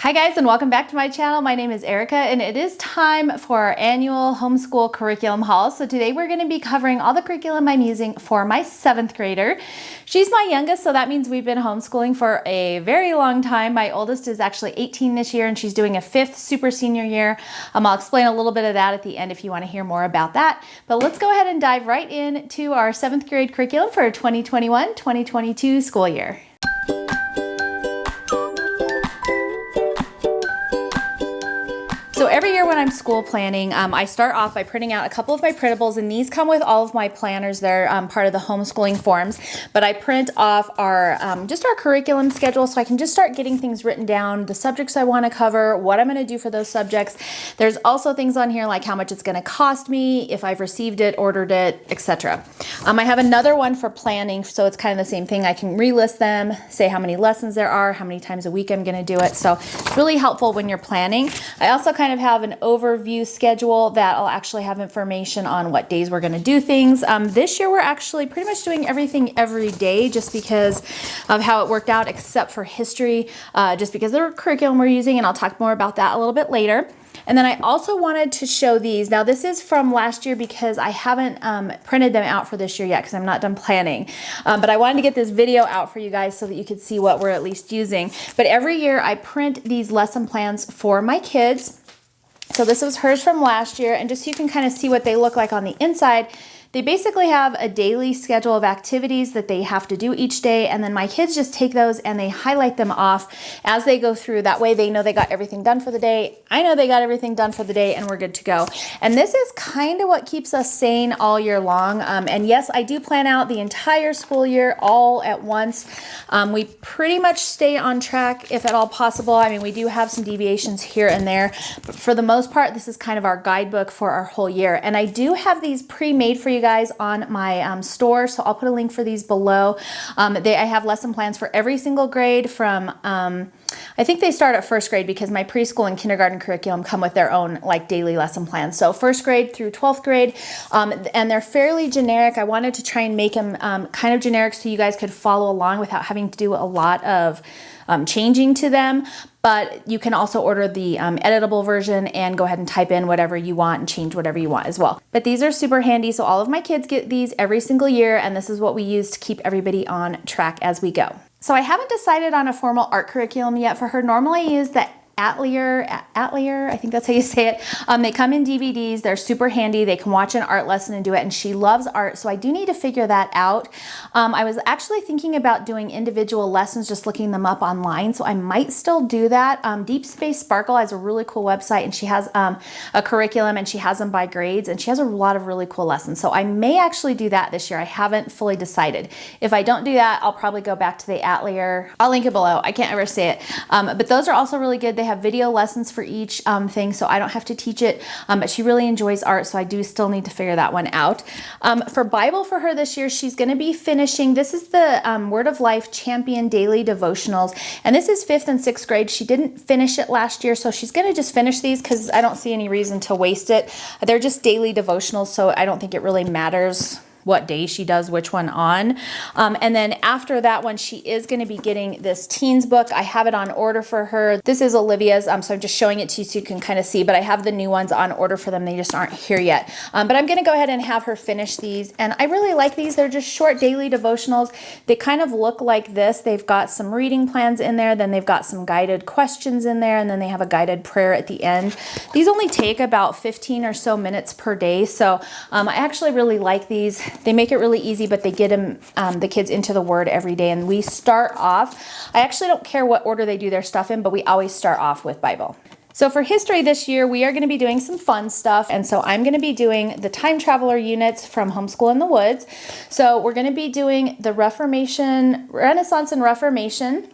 Hi guys, and welcome back to my channel. My name is Erica and it is time for our annual homeschool curriculum haul. So today we're going to be covering all the curriculum I'm using for my 7th grader. She's my youngest, so that means we've been homeschooling for a very long time. My oldest is actually 18 this year and she's doing a 5th super senior year. I'll explain a little bit of that at the end if you want to hear more about that. But let's go ahead and dive right into our 7th grade curriculum for 2021-2022 school year. So every year when I'm school planning, I start off by printing out a couple of my printables, and these come with all of my planners. They're part of the homeschooling forms, but I print off our just our curriculum schedule so I can just start getting things written down, the subjects I want to cover, what I'm going to do for those subjects. There's also things on here like how much it's going to cost me, if I've received it, ordered it, etc. I have another one for planning, so it's kind of the same thing. I can relist them, say how many lessons there are, how many times a week I'm going to do it. So it's really helpful when you're planning. I also kind of have an overview schedule that I'll actually have information on what days we're going to do things. This year we're actually pretty much doing everything every day just because of how it worked out, except for history, just because of the curriculum we're using, and I'll talk more about that a little bit later. And then I also wanted to show these. Now this is from last year because I haven't printed them out for this year yet because I'm not done planning. But I wanted to get this video out for you guys so that you could see what we're at least using. But every year I print these lesson plans for my kids. So this was hers from last year, and just so you can kind of see what they look like on the inside, they basically have a daily schedule of activities that they have to do each day, and then my kids just take those and they highlight them off as they go through. That way they know they got everything done for the day. I know they got everything done for the day, and we're good to go. And this is kind of what keeps us sane all year long. And yes, I do plan out the entire school year all at once. We pretty much stay on track if at all possible. I mean, we do have some deviations here and there, but for the most part, this is kind of our guidebook for our whole year. And I do have these pre-made for you guys on my store, so I'll put a link for these below. I have lesson plans for every single grade from I think they start at 1st grade because my preschool and kindergarten curriculum come with their own like daily lesson plans. So 1st grade through 12th grade, and they're fairly generic. I wanted to try and make them kind of generic so you guys could follow along without having to do a lot of changing to them. But you can also order the editable version and go ahead and type in whatever you want and change whatever you want as well. But these are super handy, so all of my kids get these every single year, and this is what we use to keep everybody on track as we go. So I haven't decided on a formal art curriculum yet for her. Normally I use the Atelier, I think that's how you say it. They come in DVDs. They're super handy. They can watch an art lesson and do it, and she loves art, so I do need to figure that out. I was actually thinking about doing individual lessons, just looking them up online, so I might still do that. Deep Space Sparkle has a really cool website, and she has a curriculum, and she has them by grades, and she has a lot of really cool lessons, so I may actually do that this year. I haven't fully decided. If I don't do that, I'll probably go back to the Atelier. I'll link it below. I can't ever say it. But those are also really good. They have video lessons for each thing, so I don't have to teach it, but she really enjoys art, so I do still need to figure that one out. For Bible for her this year, she's going to be finishing, this is the Word of Life Champion Daily Devotionals, and this is 5th and 6th grade. She didn't finish it last year, so she's going to just finish these because I don't see any reason to waste it. They're just daily devotionals, so I don't think it really matters what day she does which one on. And then after that one, she is going to be getting this teens book. I have it on order for her. This is Olivia's, so I'm just showing it to you so you can kind of see, but I have the new ones on order for them. They just aren't here yet. But I'm going to go ahead and have her finish these. And I really like these. They're just short daily devotionals. They kind of look like this. They've got some reading plans in there, then they've got some guided questions in there, and then they have a guided prayer at the end. These only take about 15 or so minutes per day, so I actually really like these. They make it really easy, but they get them, the kids into the Word every day. And we start off, I actually don't care what order they do their stuff in, but we always start off with Bible. So for history this year, we are going to be doing some fun stuff. And so I'm going to be doing the time traveler units from Homeschool in the Woods. So we're going to be doing the Reformation, Renaissance and Reformation.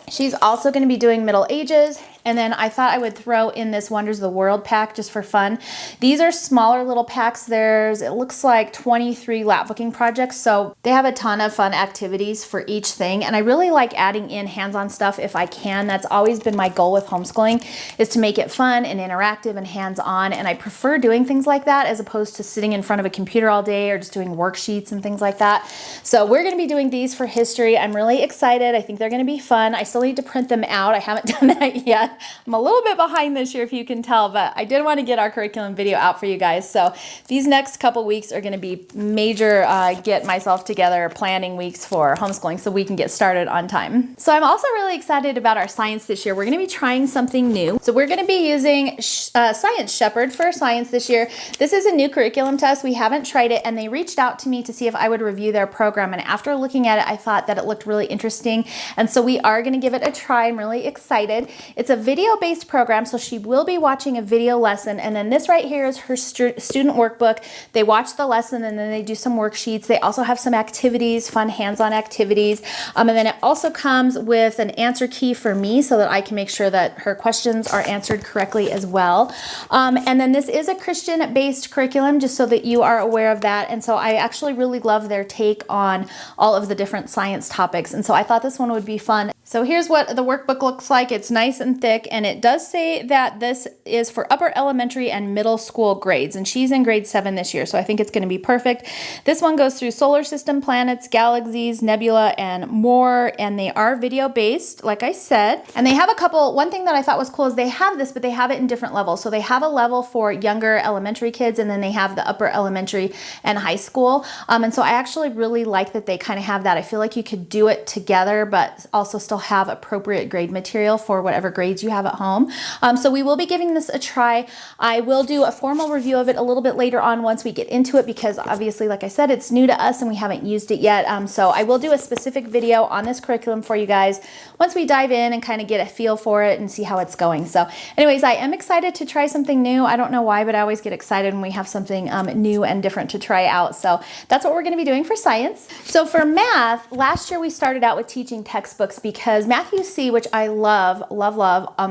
She's also going to be doing Middle Ages, and then I thought I would throw in this Wonders of the World pack just for fun. These are smaller little packs. It looks like 23 lap booking projects, so they have a ton of fun activities for each thing, and I really like adding in hands-on stuff if I can. That's always been my goal with homeschooling, is to make it fun and interactive and hands-on, and I prefer doing things like that as opposed to sitting in front of a computer all day or just doing worksheets and things like that. So we're going to be doing these for history. I'm really excited. I think they're going to be fun. I still need to print them out. I haven't done that yet. I'm a little bit behind this year, if you can tell, but I did want to get our curriculum video out for you guys. So these next couple weeks are going to be major get myself together planning weeks for homeschooling so we can get started on time. So I'm also really excited about our science this year. We're going to be trying something new. So we're going to be using Science Shepherd for science this year. This is a new curriculum test. We haven't tried it, and they reached out to me to see if I would review their program. And after looking at it, I thought that it looked really interesting. And so we are going to give it a try. I'm really excited. It's a video-based program, so she will be watching a video lesson. And then this right here is her student workbook. They watch the lesson and then they do some worksheets. They also have some activities, fun hands-on activities. And then it also comes with an answer key for me so that I can make sure that her questions are answered correctly as well. And then this is a Christian-based curriculum, just so that you are aware of that. And so I actually really love their take on all of the different science topics. And so I thought this one would be fun. So here's what the workbook looks like. It's nice and thick, and it does say that this is for upper elementary and middle school grades, and she's in grade 7 this year, so I think it's going to be perfect. This one goes through solar system, planets, galaxies, nebula, and more, and they are video based, like I said. And they have a couple, one thing that I thought was cool is they have this, but they have it in different levels. So they have a level for younger elementary kids, and then they have the upper elementary and high school. And so I actually really like that they kind of have that. I feel like you could do it together, but also still have appropriate grade material for whatever grades you have at home. So we will be giving this a try. I will do a formal review of it a little bit later on once we get into it, because obviously, like I said, it's new to us and we haven't used it yet. So I will do a specific video on this curriculum for you guys once we dive in and kind of get a feel for it and see how it's going. So anyways, I am excited to try something new. I don't know why, but I always get excited when we have something new and different to try out. So that's what we're going to be doing for science. So for math, last year we started out with teaching textbooks, because Matthew C, which I love,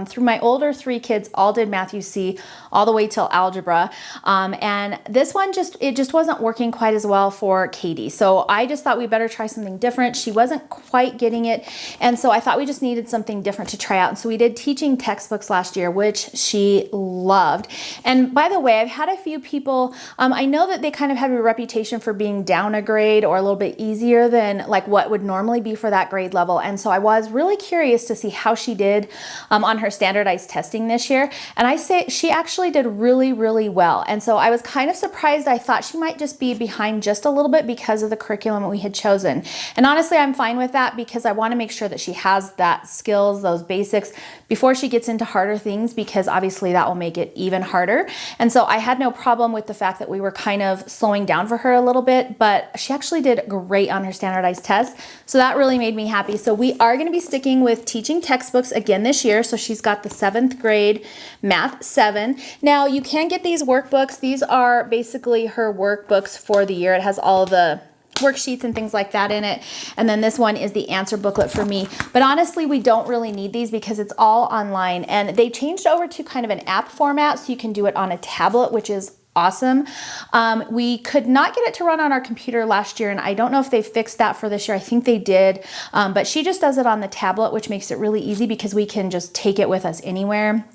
through my older 3 kids all did Matthew C all the way till algebra. And this one it just wasn't working quite as well for Katie. So I just thought we better try something different. She wasn't quite getting it. And so I thought we just needed something different to try out. And so we did teaching textbooks last year, which she loved. And by the way, I've had a few people, I know that they kind of have a reputation for being down a grade or a little bit easier than like what would normally be for that grade level. And so I was really curious to see how she did on her standardized testing this year. And I say she actually did really, really well. And so I was kind of surprised. I thought she might just be behind just a little bit because of the curriculum we had chosen. And honestly, I'm fine with that, because I want to make sure that she has that skills, those basics, before she gets into harder things, because obviously that will make it even harder. And so I had no problem with the fact that we were kind of slowing down for her a little bit, but she actually did great on her standardized test. So that really made me happy. So we are going to be sticking with teaching textbooks again this year. So she's got the 7th grade Math 7. Now you can get these workbooks. These are basically her workbooks for the year. It has all the worksheets and things like that in it. And then this one is the answer booklet for me. But honestly, we don't really need these because it's all online. And they changed over to kind of an app format, so you can do it on a tablet, which is awesome. We could not get it to run on our computer last year, and I don't know if they fixed that for this year. I think they did, but she just does it on the tablet, which makes it really easy because we can just take it with us anywhere.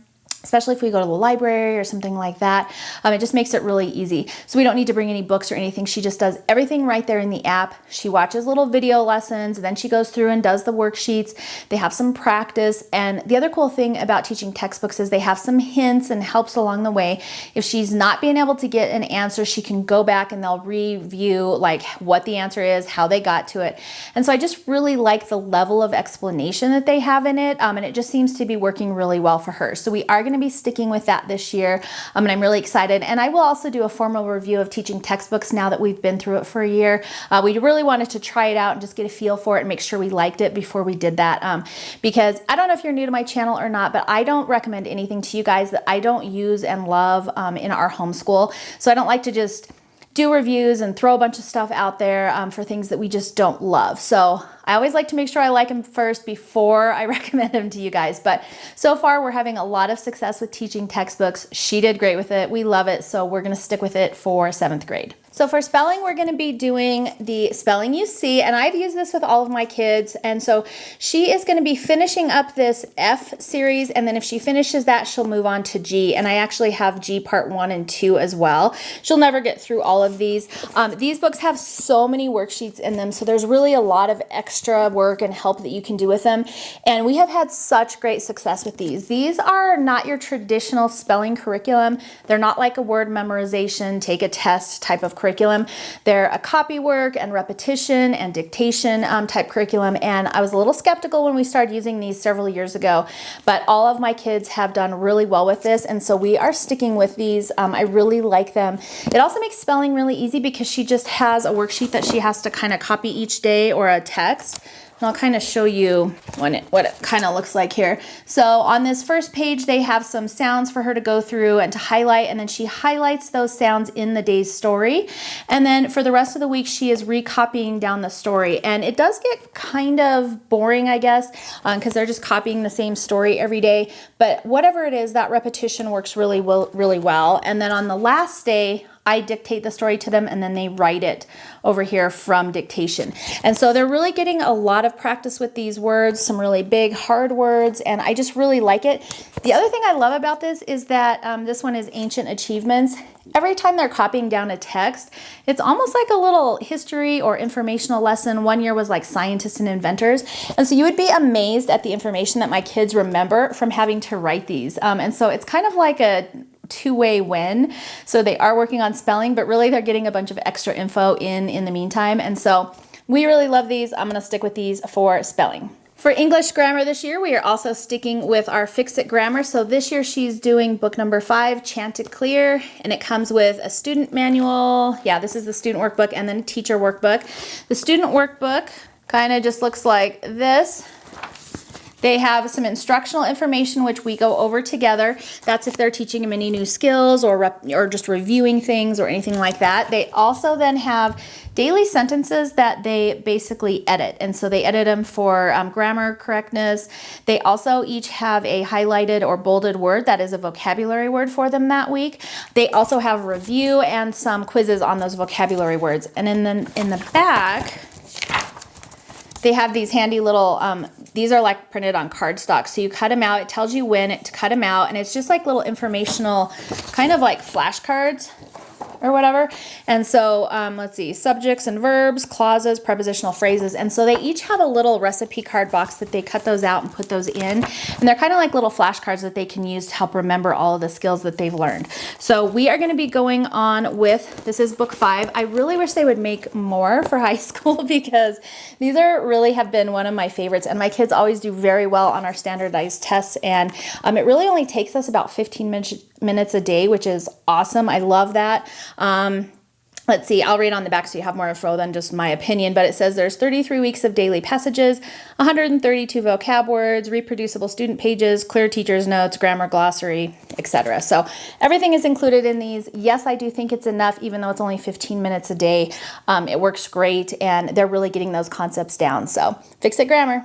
Especially if we go to the library or something like that. It just makes it really easy. So we don't need to bring any books or anything. She just does everything right there in the app. She watches little video lessons, then she goes through and does the worksheets. They have some practice. And the other cool thing about teaching textbooks is they have some hints and helps along the way. If she's not being able to get an answer, she can go back and they'll review like what the answer is, how they got to it. And so I just really like the level of explanation that they have in it. And it just seems to be working really well for her. So we are going to be sticking with that this year, and I'm really excited. And I will also do a formal review of teaching textbooks now that we've been through it for a year. We really wanted to try it out and just get a feel for it and make sure we liked it before we did that, because I don't know if you're new to my channel or not, but I don't recommend anything to you guys that I don't use and love in our homeschool. So I don't like to just do reviews and throw a bunch of stuff out there for things that we just don't love. So I always like to make sure I like them first before I recommend them to you guys. But so far, we're having a lot of success with teaching textbooks. She did great with it. We love it. So we're going to stick with it for 7th grade. So for spelling, we're going to be doing the spelling you see, and I've used this with all of my kids. And so she is going to be finishing up this F series, and then if she finishes that, she'll move on to G. And I actually have G part 1 and 2 as well. She'll never get through all of these. These books have so many worksheets in them, so there's really a lot of extra work and help that you can do with them. And we have had such great success with these. These are not your traditional spelling curriculum. They're not like a word memorization, take a test type of curriculum. They're a copy work and repetition and dictation type curriculum. And I was a little skeptical when we started using these several years ago, but all of my kids have done really well with this. And so we are sticking with these. I really like them. It also makes spelling really easy because she just has a worksheet that she has to kind of copy each day or a text. And I'll kind of show you what it kind of looks like here. So on this first page, they have some sounds for her to go through and to highlight, and then she highlights those sounds in the day's story. And then for the rest of the week, she is recopying down the story. And it does get kind of boring, I guess, because they're just copying the same story every day. But whatever it is, that repetition works really well. And then on the last day, I dictate the story to them, and then they write it over here from dictation. And so they're really getting a lot of practice with these words, some really big, hard words, and I just really like it. The other thing I love about this is that this one is Ancient Achievements. Every time they're copying down a text, it's almost like a little history or informational lesson. One year was like scientists and inventors. And so you would be amazed at the information that my kids remember from having to write these. And so it's kind of like a two-way win. So they are working on spelling, but really they're getting a bunch of extra info in the meantime. And so we really love these. I'm going to stick with these for spelling. For English grammar this year, we are also sticking with our Fix-It grammar. So this year she's doing book number 5, Chant It Clear, and it comes with a student manual. Yeah, this is the student workbook, and then a teacher workbook. The student workbook kind of just looks like this. They have some instructional information which we go over together. That's if they're teaching them any new skills or just reviewing things or anything like that. They also then have daily sentences that they basically edit. And so they edit them for grammar correctness. They also each have a highlighted or bolded word that is a vocabulary word for them that week. They also have review and some quizzes on those vocabulary words. And then in the back, they have these handy little, these are like printed on cardstock. So you cut them out, it tells you when to cut them out, and it's just like little informational, kind of like flashcards or whatever. And so let's see, subjects and verbs, clauses, prepositional phrases. And so they each have a little recipe card box that they cut those out and put those in. And they're kind of like little flashcards that they can use to help remember all of the skills that they've learned. So we are going to be going on with, this is book 5. I really wish they would make more for high school because these are really have been one of my favorites. And my kids always do very well on our standardized tests. And it really only takes us about 15 minutes a day, which is awesome. I love that. Let's see, I'll read on the back so you have more info than just my opinion, but it says there's 33 weeks of daily passages, 132 vocab words, reproducible student pages, clear teacher's notes, grammar glossary, etc. So everything is included in these. Yes, I do think it's enough, even though it's only 15 minutes a day. It works great, and they're really getting those concepts down. So Fix-It Grammar.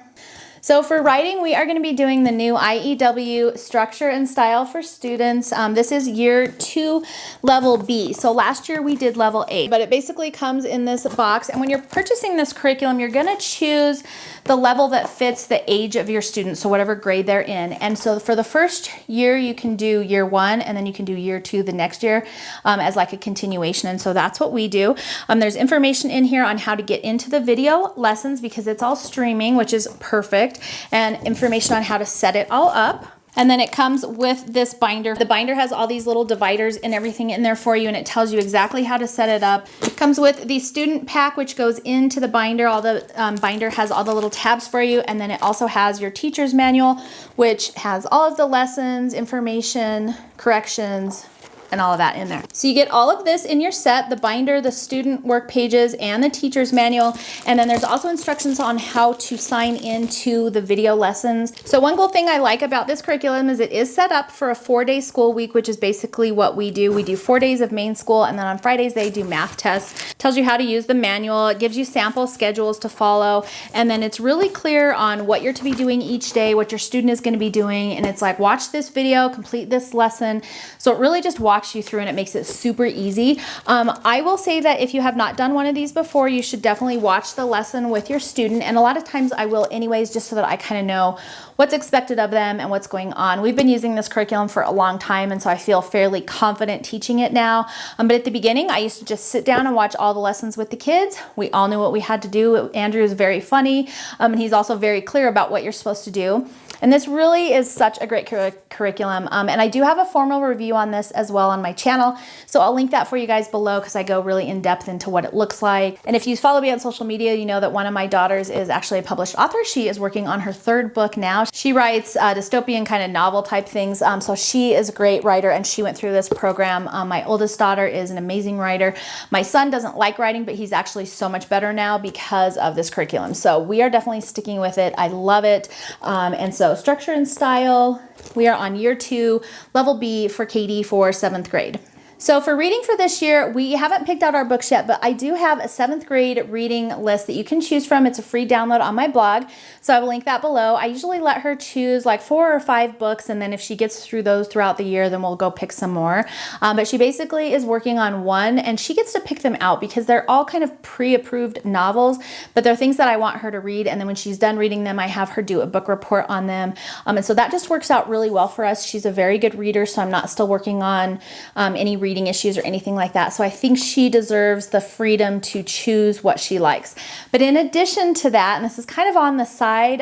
So for writing, we are going to be doing the new IEW Structure and Style for Students. This is year 2, level B. So last year we did level A, but it basically comes in this box. And when you're purchasing this curriculum, you're going to choose the level that fits the age of your students, so whatever grade they're in. And so for the first year, you can do year 1, and then you can do year 2 the next year as like a continuation. And so that's what we do. There's information in here on how to get into the video lessons because it's all streaming, which is perfect, and information on how to set it all up. And then it comes with this binder. The binder has all these little dividers and everything in there for you, and it tells you exactly how to set it up. It comes with the student pack, which goes into the binder. All the binder has all the little tabs for you, and then it also has your teacher's manual, which has all of the lessons, information, corrections, and all of that in there. So you get all of this in your set, the binder, the student work pages, and the teacher's manual. And then there's also instructions on how to sign into the video lessons. So one cool thing I like about this curriculum is it is set up for a 4-day school week, which is basically what we do. We do 4 days of main school, and then on Fridays they do math tests. It tells you how to use the manual. It gives you sample schedules to follow. And then it's really clear on what you're to be doing each day, what your student is going to be doing. And it's like, watch this video, complete this lesson. So it really just walks walks you through and it makes it super easy. I will say that if you have not done one of these before, you should definitely watch the lesson with your student. And a lot of times I will anyways, just so that I kind of know what's expected of them and what's going on. We've been using this curriculum for a long time, and so I feel fairly confident teaching it now. But at the beginning, I used to just sit down and watch all the lessons with the kids. We all knew what we had to do. Andrew is very funny, and he's also very clear about what you're supposed to do. And this really is such a great curriculum. And I do have a formal review on this as well on my channel. So I'll link that for you guys below because I go really in depth into what it looks like. And if you follow me on social media, you know that one of my daughters is actually a published author. She is working on her 3rd book now. She writes dystopian kind of novel type things. So she is a great writer and she went through this program. My oldest daughter is an amazing writer. My son doesn't like writing, but he's actually so much better now because of this curriculum. So we are definitely sticking with it. I love it. And so structure and style, we are on year 2, level B for Katie for 7th grade. So for reading for this year, we haven't picked out our books yet, but I do have a 7th grade reading list that you can choose from. It's a free download on my blog, so I will link that below. I usually let her choose like 4 or 5 books, and then if she gets through those throughout the year, then we'll go pick some more. But she basically is working on one, and she gets to pick them out because they're all kind of pre-approved novels, but they're things that I want her to read, and then when she's done reading them, I have her do a book report on them. And so that just works out really well for us. She's a very good reader, so I'm not still working on any reading issues or anything like that. So I think she deserves the freedom to choose what she likes. But in addition to that, and this is kind of on the side,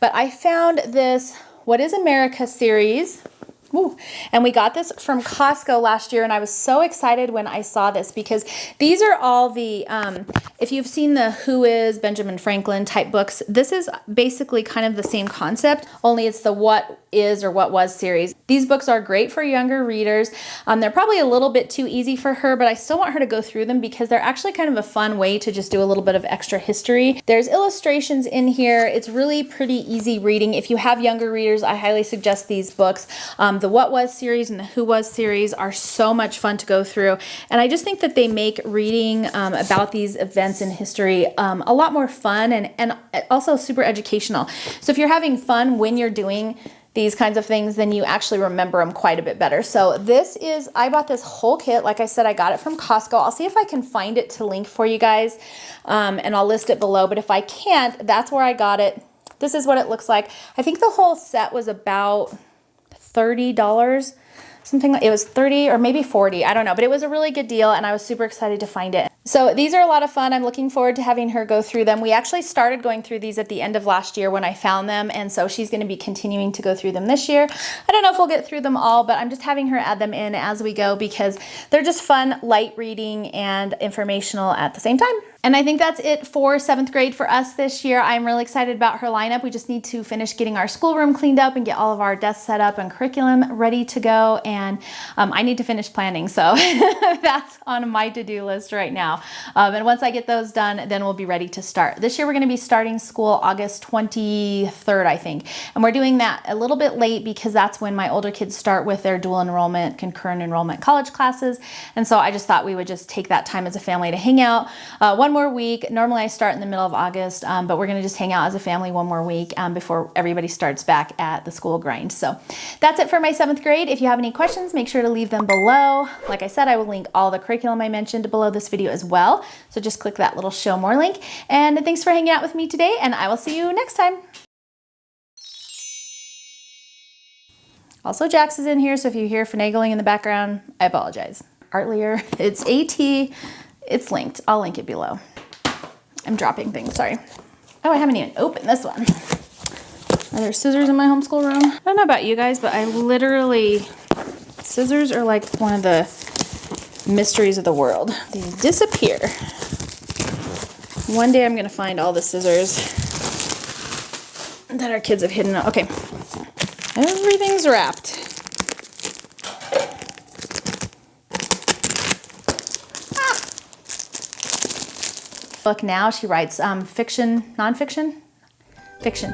but I found this What is America series. Ooh. And we got this from Costco last year, and I was so excited when I saw this because these are all the, if you've seen the Who is Benjamin Franklin type books, this is basically kind of the same concept, only it's the What is or What was series. These books are great for younger readers. They're probably a little bit too easy for her, but I still want her to go through them because they're actually kind of a fun way to just do a little bit of extra history. There's illustrations in here. It's really pretty easy reading. If you have younger readers, I highly suggest these books. The What Was series and the Who Was series are so much fun to go through. And I just think that they make reading about these events in history a lot more fun and also super educational. So if you're having fun when you're doing these kinds of things, then you actually remember them quite a bit better. So this is, I bought this whole kit. Like I said, I got it from Costco. I'll see if I can find it to link for you guys, and I'll list it below. But if I can't, that's where I got it. This is what it looks like. I think the whole set was about $30, something like, it was 30 or maybe 40, I don't know, but it was a really good deal and I was super excited to find it. So these are a lot of fun. I'm looking forward to having her go through them. We actually started going through these at the end of last year when I found them, and so she's going to be continuing to go through them this year. I don't know if we'll get through them all, but I'm just having her add them in as we go because they're just fun, light reading and informational at the same time. And I think that's it for 7th grade for us this year. I'm really excited about her lineup. We just need to finish getting our schoolroom cleaned up and get all of our desks set up and curriculum ready to go. And I need to finish planning. So that's on my to-do list right now. And once I get those done, then we'll be ready to start. This year, we're going to be starting school August 23rd, I think. And we're doing that a little bit late because that's when my older kids start with their dual enrollment, concurrent enrollment college classes. And so I just thought we would just take that time as a family to hang out. One more week. Normally I start in the middle of August, but we're going to just hang out as a family one more week before everybody starts back at the school grind. So that's it for my 7th grade. If you have any questions, make sure to leave them below. Like I said, I will link all the curriculum I mentioned below this video as well. So just click that little show more link. And thanks for hanging out with me today, and I will see you next time. Also, Jax is in here, so if you hear finagling in the background, I apologize. Artlier, it's AT. It's linked. I'll link it below. I'm dropping things, sorry. Oh, I haven't even opened this one. Are there scissors in my homeschool room? I don't know about you guys, but I literally, scissors are like one of the mysteries of the world. They disappear. One day I'm gonna find all the scissors that our kids have hidden. Okay, everything's wrapped. Book now. She writes fiction, nonfiction, fiction.